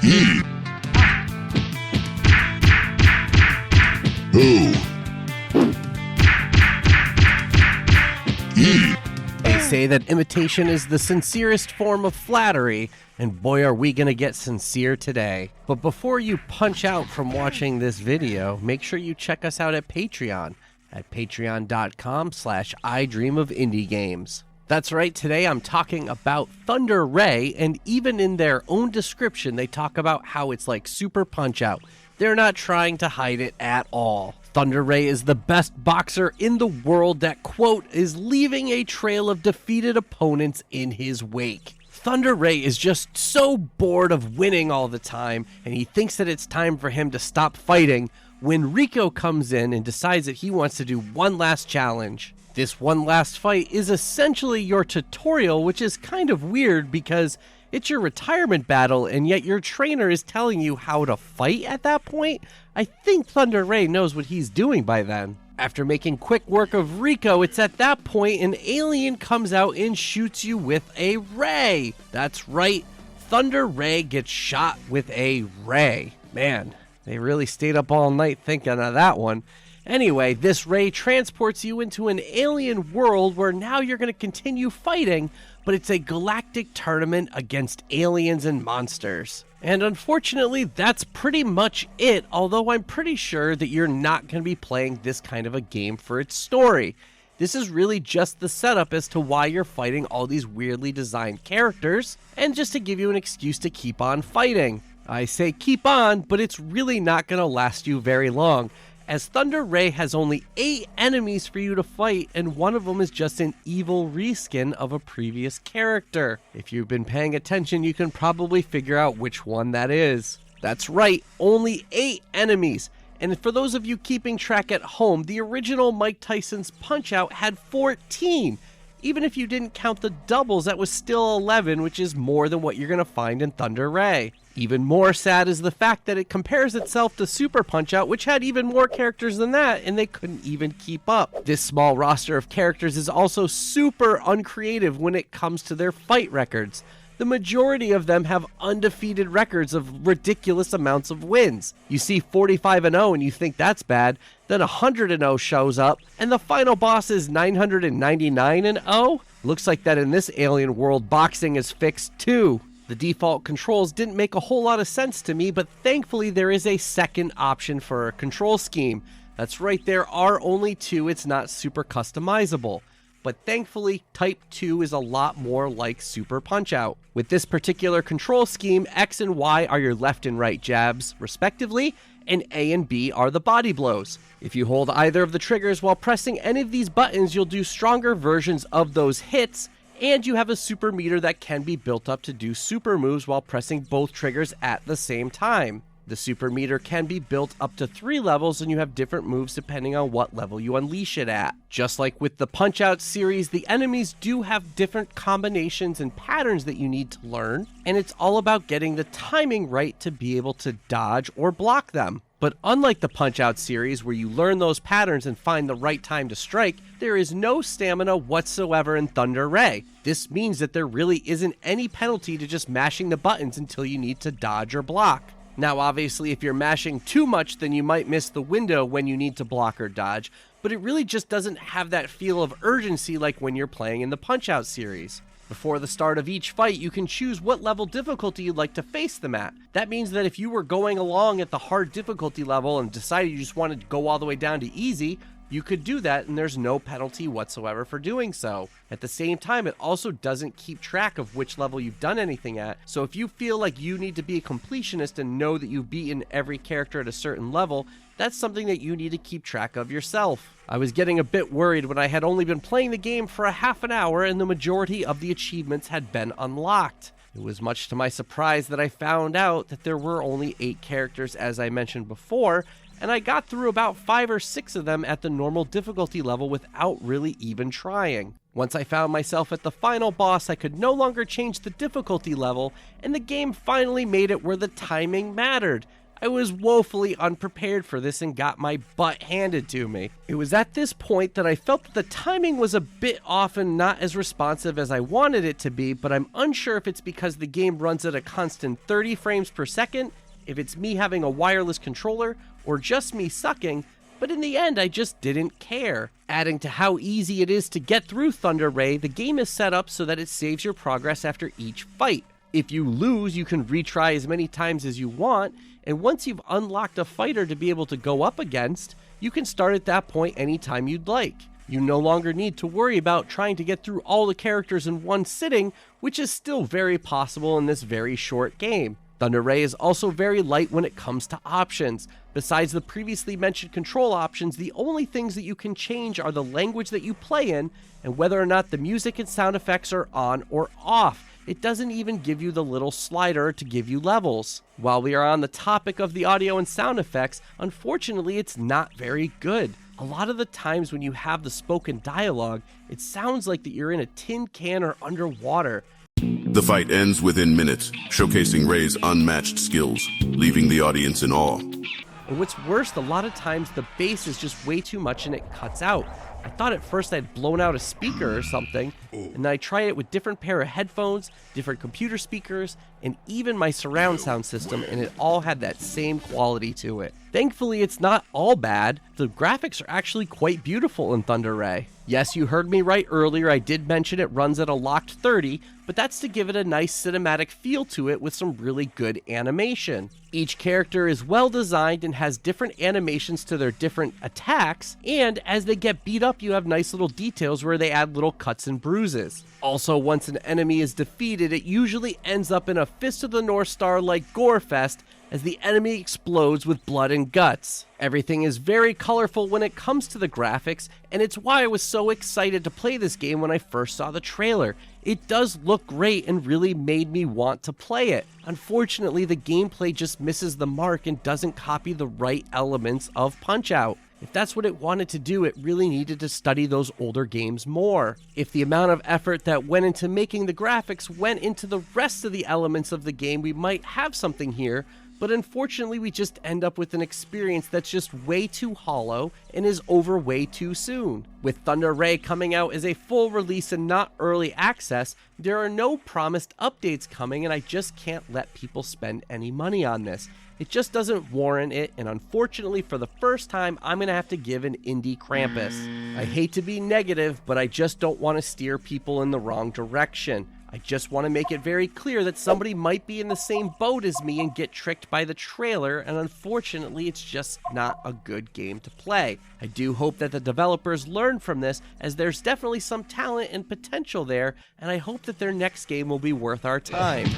They say that imitation is the sincerest form of flattery, and boy are we gonna get sincere today. But before you punch out from watching this video, make sure you check us out at Patreon at patreon.com/idreamofindiegames. That's right, today I'm talking about Thunder Ray, and even in their own description they talk about how it's like Super Punch-Out. They're not trying to hide it at all. Thunder Ray is the best boxer in the world that, quote, is leaving a trail of defeated opponents in his wake. Thunder Ray is just so bored of winning all the time, and he thinks that it's time for him to stop fighting when Rico comes in and decides that he wants to do one last challenge. This one last fight is essentially your tutorial, which is kind of weird because it's your retirement battle, and yet your trainer is telling you how to fight at that point. I think Thunder Ray knows what he's doing by then. After making quick work of Rico, it's at that point an alien comes out and shoots you with a ray. That's right, Thunder Ray gets shot with a ray. Man, they really stayed up all night thinking of that one. Anyway, this ray transports you into an alien world where now you're going to continue fighting, but it's a galactic tournament against aliens and monsters. And unfortunately, that's pretty much it, although I'm pretty sure that you're not going to be playing this kind of a game for its story. This is really just the setup as to why you're fighting all these weirdly designed characters, and just to give you an excuse to keep on fighting. I say keep on, but it's really not going to last you very long, as Thunder Ray has only 8 enemies for you to fight, and one of them is just an evil reskin of a previous character. If you've been paying attention, you can probably figure out which one that is. That's right, only 8 enemies. And for those of you keeping track at home, the original Mike Tyson's Punch-Out had 14. Even if you didn't count the doubles, that was still 11, which is more than what you're going to find in Thunder Ray. Even more sad is the fact that it compares itself to Super Punch-Out, which had even more characters than that, and they couldn't even keep up. This small roster of characters is also super uncreative when it comes to their fight records. The majority of them have undefeated records of ridiculous amounts of wins. You see 45-0 and you think that's bad, then 100-0 shows up, and the final boss is 999-0? Looks like that in this alien world, boxing is fixed too. The default controls didn't make a whole lot of sense to me, but thankfully there is a second option for a control scheme. That's right, there are only 2, it's not super customizable. But thankfully, Type 2 is a lot more like Super Punch-Out. With this particular control scheme, X and Y are your left and right jabs, respectively, and A and B are the body blows. If you hold either of the triggers while pressing any of these buttons, you'll do stronger versions of those hits, and you have a super meter that can be built up to do super moves while pressing both triggers at the same time. The super meter can be built up to 3 levels, and you have different moves depending on what level you unleash it at. Just like with the Punch-Out series, the enemies do have different combinations and patterns that you need to learn, and it's all about getting the timing right to be able to dodge or block them. But unlike the Punch-Out series, where you learn those patterns and find the right time to strike, there is no stamina whatsoever in Thunder Ray. This means that there really isn't any penalty to just mashing the buttons until you need to dodge or block. Now obviously if you're mashing too much, then you might miss the window when you need to block or dodge, but it really just doesn't have that feel of urgency like when you're playing in the Punch-Out series. Before the start of each fight, you can choose what level difficulty you'd like to face them at. That means that if you were going along at the hard difficulty level and decided you just wanted to go all the way down to easy, you could do that and there's no penalty whatsoever for doing so. At the same time, it also doesn't keep track of which level you've done anything at, so if you feel like you need to be a completionist and know that you've beaten every character at a certain level, that's something that you need to keep track of yourself. I was getting a bit worried when I had only been playing the game for a half an hour and the majority of the achievements had been unlocked. It was much to my surprise that I found out that there were only 8 characters, as I mentioned before, and I got through about 5 or 6 of them at the normal difficulty level without really even trying. Once I found myself at the final boss, I could no longer change the difficulty level, and the game finally made it where the timing mattered. I was woefully unprepared for this and got my butt handed to me. It was at this point that I felt that the timing was a bit off and not as responsive as I wanted it to be, but I'm unsure if it's because the game runs at a constant 30 frames per second, if it's me having a wireless controller, or just me sucking, but in the end I just didn't care. Adding to how easy it is to get through Thunder Ray, the game is set up so that it saves your progress after each fight. If you lose, you can retry as many times as you want, and once you've unlocked a fighter to be able to go up against, you can start at that point anytime you'd like. You no longer need to worry about trying to get through all the characters in one sitting, which is still very possible in this very short game. Thunder Ray is also very light when it comes to options. Besides the previously mentioned control options, the only things that you can change are the language that you play in and whether or not the music and sound effects are on or off. It doesn't even give you the little slider to give you levels. While we are on the topic of the audio and sound effects, unfortunately it's not very good. A lot of the times when you have the spoken dialogue, it sounds like that you're in a tin can or underwater. The fight ends within minutes, showcasing Ray's unmatched skills, leaving the audience in awe. And what's worse, a lot of times the bass is just way too much and it cuts out. I thought at first I'd blown out a speaker or something, and then I tried it with different pair of headphones, different computer speakers, and even my surround sound system, and it all had that same quality to it. Thankfully, it's not all bad. The graphics are actually quite beautiful in Thunder Ray. Yes, you heard me right earlier, I did mention it runs at a locked 30, but that's to give it a nice cinematic feel to it with some really good animation. Each character is well designed and has different animations to their different attacks, and as they get beat up, you have nice little details where they add little cuts and bruises. Also, once an enemy is defeated, it usually ends up in a Fist of the North Star like gore fest as the enemy explodes with blood and guts. Everything is very colorful when it comes to the graphics, and it's why I was so excited to play this game when I first saw the trailer. It does look great and really made me want to play it. Unfortunately, the gameplay just misses the mark and doesn't copy the right elements of Punch-Out! If that's what it wanted to do, it really needed to study those older games more. If the amount of effort that went into making the graphics went into the rest of the elements of the game, we might have something here, but unfortunately we just end up with an experience that's just way too hollow and is over way too soon. With Thunder Ray coming out as a full release and not early access, there are no promised updates coming, and I just can't let people spend any money on this. It just doesn't warrant it, and unfortunately for the first time, I'm going to have to give an indie Krampus. I hate to be negative, but I just don't want to steer people in the wrong direction. I just want to make it very clear that somebody might be in the same boat as me and get tricked by the trailer, and unfortunately it's just not a good game to play. I do hope that the developers learn from this, as there's definitely some talent and potential there, and I hope that their next game will be worth our time.